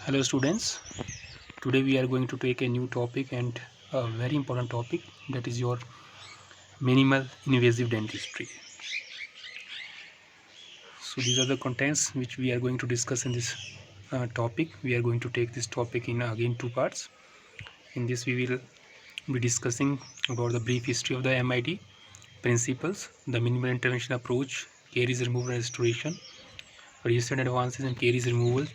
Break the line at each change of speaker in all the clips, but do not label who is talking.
Hello students, today we are going to take a new topic and a very important topic, that is your minimal invasive dentistry. So these are the contents which we are going to discuss in this topic. We are going to take this topic in again two parts. In this we will be discussing about the brief history of the MID, principles, the minimal intervention approach, caries removal and restoration, recent advances in caries removal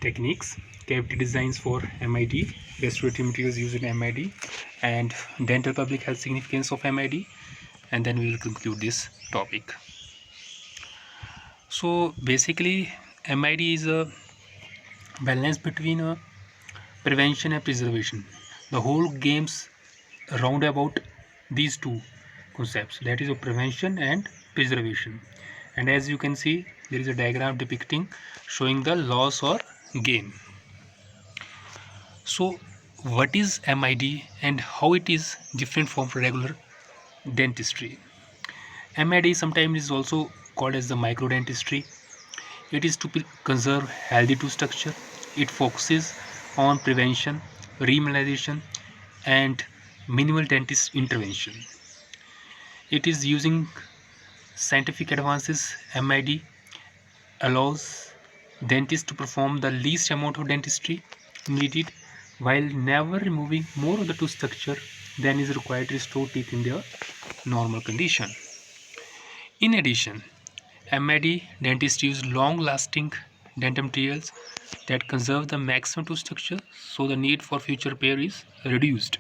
techniques, cavity designs for MID, restorative materials used in MID, and dental public health significance of MID, and then we will conclude this topic. So basically, MID is a balance between prevention and preservation. The whole game's round about these two concepts, that is of prevention and preservation. And as you can see, there is a diagram depicting showing the loss or gain. So what is MID and how it is different from regular dentistry? MID sometimes is also called as the microdentistry. It is to conserve healthy tooth structure. It focuses on prevention, remineralization, and minimal dentist intervention. It is using scientific advances. MID allows dentists to perform the least amount of dentistry needed while never removing more of the tooth structure than is required to restore teeth in their normal condition. In addition, MID dentists use long-lasting dental materials that conserve the maximum tooth structure, so the need for future repair is reduced.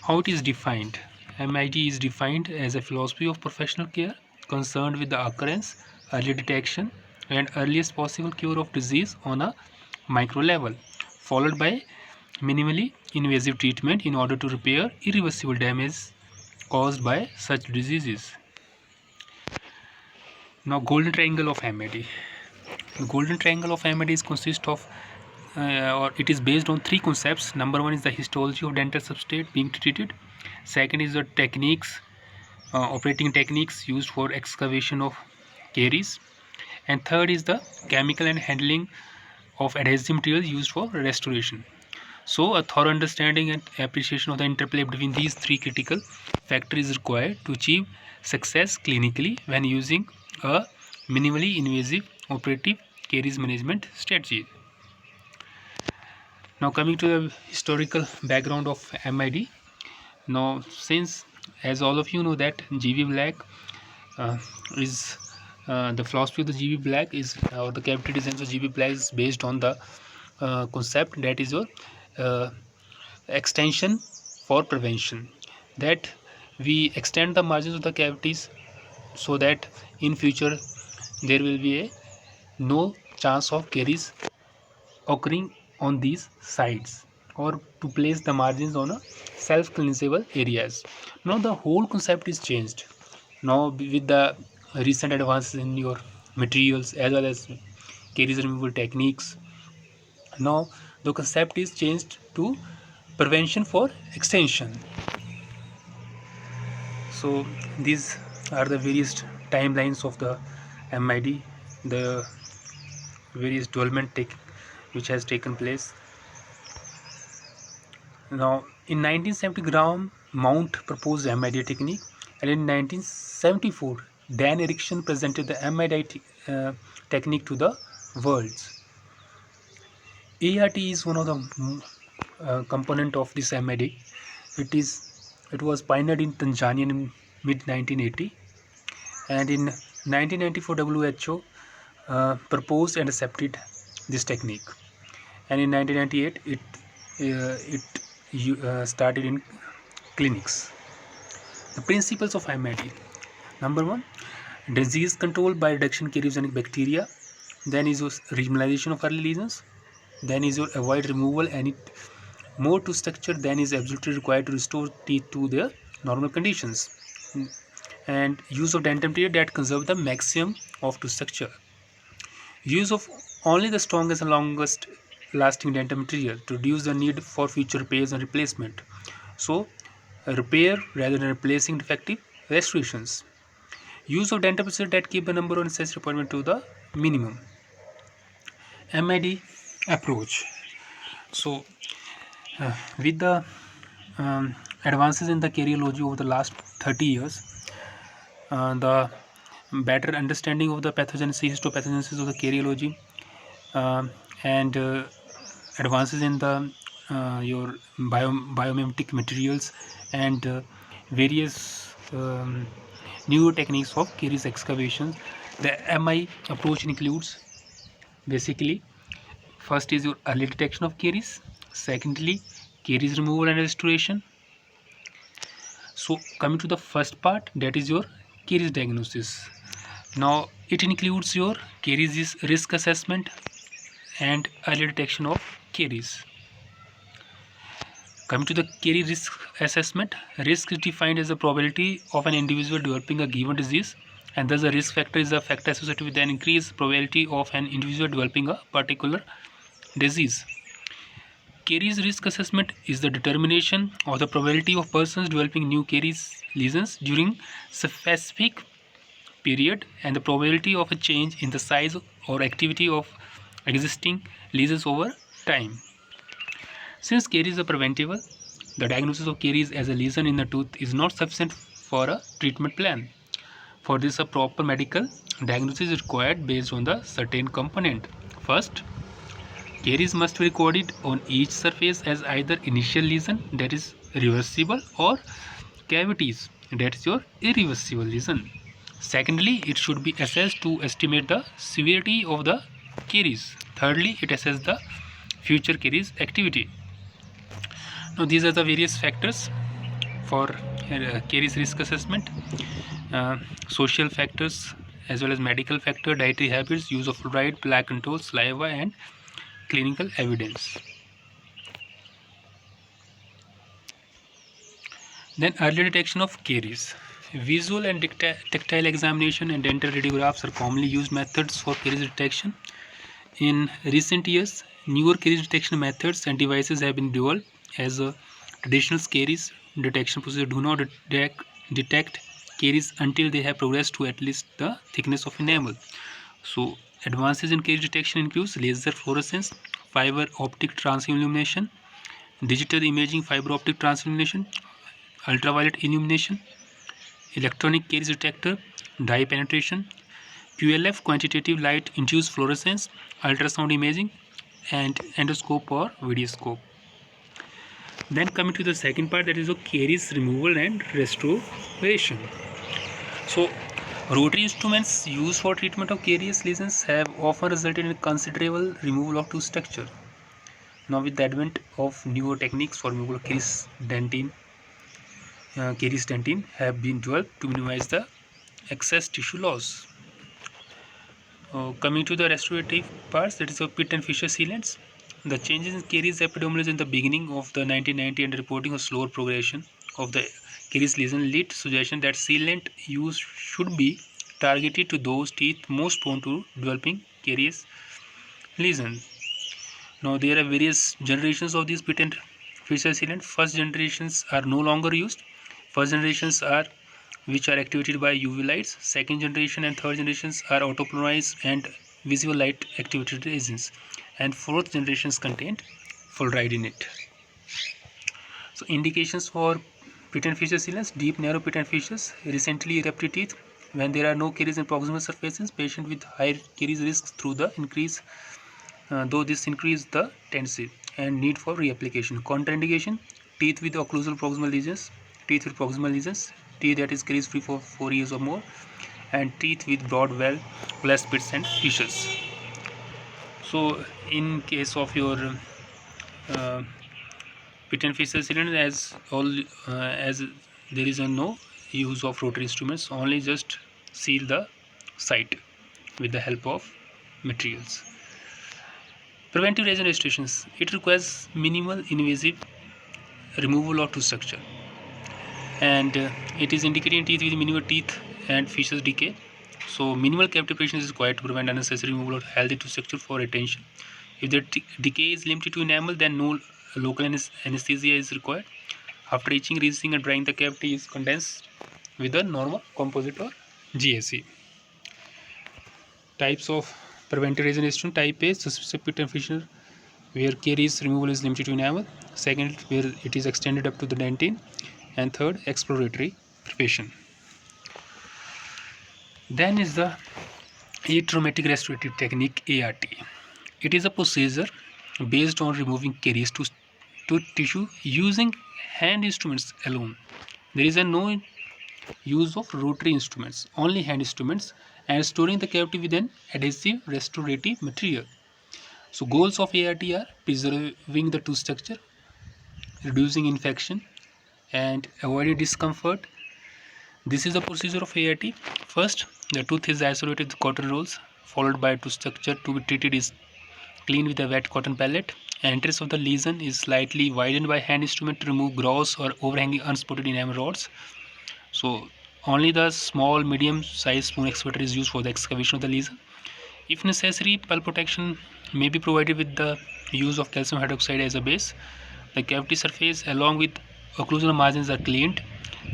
How it is defined? MID is defined as a philosophy of professional care concerned with the occurrence, early detection, and earliest possible cure of disease on a micro level, followed by minimally invasive treatment in order to repair irreversible damage caused by such diseases. Now, golden triangle of MID. The golden triangle of MID consists of or it is based on three concepts. Number one is the histology of dental substrate being treated. Second is the techniques, operating techniques used for excavation of caries. And third is the chemical and handling of adhesive materials used for restoration. So a thorough understanding and appreciation of the interplay between these three critical factors is required to achieve success clinically when using a minimally invasive operative caries management strategy. Now coming to the historical background of MID. Now since, as all of you know, that G.B. Black is the philosophy of the G.B. Black is, or the cavity designs of G.B. Black is based on the concept that is your extension for prevention, that we extend the margins of the cavities so that in future there will be a no chance of caries occurring on these sides, or to place the margins on a self cleansable areas. Now the whole concept is changed now with the recent advances in your materials as well as caries removal techniques. Now the concept is changed to prevention for extension. So these are the various timelines of the MID, the various development which has taken place. Now in 1970, Graham Mount proposed the MID technique, and in 1974 Dan Erickson presented the MID technique to the world. ART is one of the component of this MID. It was pioneered in Tanzania in mid 1980, and in 1994 WHO proposed and accepted this technique, and in 1998 it started in clinics. The principles of MID: number one, disease control by reduction of carcinogenic bacteria. Then is your regionalization of early lesions. Then is your avoid removal any more to structure than is absolutely required to restore teeth to their normal conditions, and use of dental material that conserve the maximum of tooth structure. Use of only the strongest and longest lasting dental material to reduce the need for future repairs and replacement. So repair rather than replacing defective restorations. Use of dental procedures that keep the number of necessary appointments to the minimum. MID approach. So, with the advances in the cardiology over the last 30 years, the better understanding of the pathogenesis, histopathogenesis of the cardiology, and advances in the your biomimetic materials and various new techniques of caries excavations. The MI approach includes basically first is your early detection of caries, secondly caries removal and restoration. So coming to the first part, that is your caries diagnosis. Now it includes your caries risk assessment and early detection of caries. Coming to the caries risk assessment, risk is defined as the probability of an individual developing a given disease, and thus the risk factor is a factor associated with an increased probability of an individual developing a particular disease. Caries risk assessment is the determination of the probability of persons developing new caries lesions during specific period and the probability of a change in the size or activity of existing lesions over time. Since caries are preventable, the diagnosis of caries as a lesion in the tooth is not sufficient for a treatment plan. For this, a proper medical diagnosis is required based on the certain component. First, caries must be recorded on each surface as either initial lesion, that is reversible, or cavities, that is your irreversible lesion. Secondly, it should be assessed to estimate the severity of the caries. Thirdly, it assesses the future caries activity. Now, these are the various factors for caries risk assessment. Social factors as well as medical factor, dietary habits, use of fluoride, plaque control, saliva, and clinical evidence. Then early detection of caries. Visual and tactile examination and dental radiographs are commonly used methods for caries detection. In recent years, newer caries detection methods and devices have been developed as a traditional caries detection procedure do not detect caries until they have progressed to at least the thickness of enamel. So, advances in caries detection includes laser fluorescence, fiber optic transillumination, digital imaging fiber optic transillumination, ultraviolet illumination, electronic caries detector, dye penetration, QLF quantitative light induced fluorescence, ultrasound imaging, and endoscope or videoscope. Then coming to the second part, that is the caries removal and restoration. So rotary instruments used for treatment of caries lesions have often resulted in considerable removal of tooth structure. Now with the advent of newer techniques for removal of caries dentin have been developed to minimize the excess tissue loss. Coming to the restorative parts, that is pit and fissure sealants. The changes in caries epidemiology in the beginning of the 1990 and reporting of slower progression of the caries lesion lead to suggestion that sealant use should be targeted to those teeth most prone to developing caries lesions. Now there are various generations of these pit and fissure sealant. First generations are no longer used. First generations are which are activated by UV lights. Second generation and third generations are autopolymerized and visible light activated resins. And fourth generations contained fluoride in it. So indications for pit and fissure sealants: deep narrow pit and fissures, recently erupted teeth. When there are no caries in proximal surfaces, patient with high caries risks through the increase, though this increase the tendency and need for reapplication. Contraindication: teeth with occlusal proximal lesions, teeth with proximal lesions, teeth that is caries free for 4 years or more, and teeth with broad well pits and fissures. So in case of your uh, pit and fissure cylinder, as there is no use of rotary instruments, only just seal the site with the help of materials. Preventive resin restorations. It requires minimal invasive removal of tooth structure, and it is indicated in teeth with minimal teeth and fissures decay. So minimal cavity preparation is required to prevent unnecessary removal of healthy tooth structure for retention. If the decay is limited to enamel, then no local anesthesia is required. After etching, rinsing, and drying, the cavity is condensed with a normal composite or GSE. Types of preventive resin restoration: type A, suspicious pit and fissure where caries removal is limited to enamel. Second, where it is extended up to the dentine. And third, exploratory preparation. Then is the atraumatic restorative technique, ART. It is a procedure based on removing caries to tooth tissue using hand instruments alone. There is no use of rotary instruments, only hand instruments, and storing the cavity with an adhesive restorative material. So goals of ART are preserving the tooth structure, reducing infection, and avoiding discomfort. This is the procedure of ART. First, the tooth is isolated with cotton rolls, followed by tooth structure to be treated is cleaned with a wet cotton pallet. Entrance of the lesion is slightly widened by hand instrument to remove gross or overhanging unspotted enamel rods. So only the small medium size spoon excavator is used for the excavation of the lesion. If necessary, pulp protection may be provided with the use of calcium hydroxide as a base. The cavity surface along with occlusal margins are cleaned.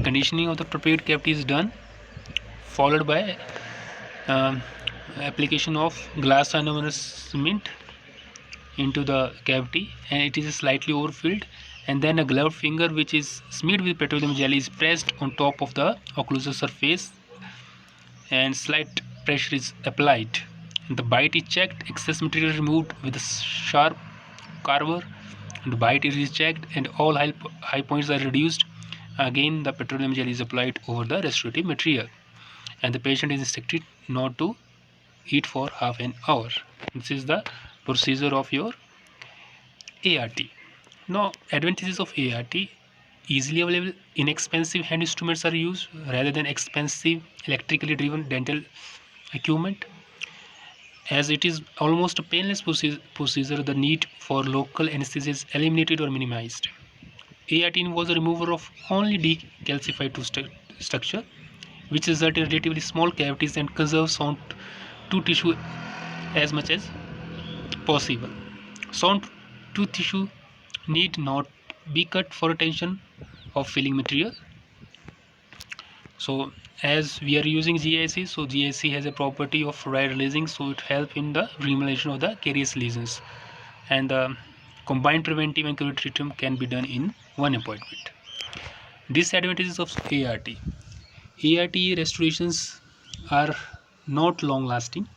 Conditioning of the prepared cavity is done, followed by application of glass ionomer cement into the cavity, and it is slightly overfilled, and then a gloved finger which is smeared with petroleum jelly is pressed on top of the occlusal surface and slight pressure is applied. The bite is checked, excess material removed with a sharp carver. The bite is checked and all high points are reduced. Again the petroleum jelly is applied over the restorative material, and the patient is instructed not to eat for half an hour. This is the procedure of your ART. Now, advantages of ART: easily available, inexpensive hand instruments are used rather than expensive electrically driven dental equipment. As it is almost a painless procedure, the need for local anesthesia is eliminated or minimized. ART involves the removal of only decalcified tooth structure, which results in relatively small cavities and conserves sound tooth tissue as much as possible. Sound tooth tissue need not be cut for retention of filling material. So as we are using GIC, so GIC has a property of dry releasing, so it helps in the remediation of the carious lesions, and the combined preventive and curative treatment can be done in one appointment. Disadvantages of ART: ART restorations are not long lasting.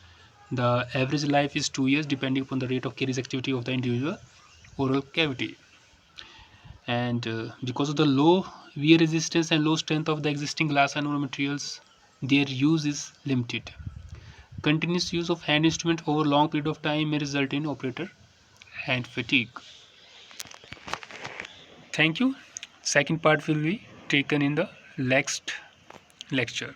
The average life is 2 years depending upon the rate of caries activity of the individual oral cavity, and because of the low wear resistance and low strength of the existing glass and aluminum materials, their use is limited. Continuous use of hand instrument over long period of time may result in operator hand fatigue. Thank you. Second part will be taken in the next lecture.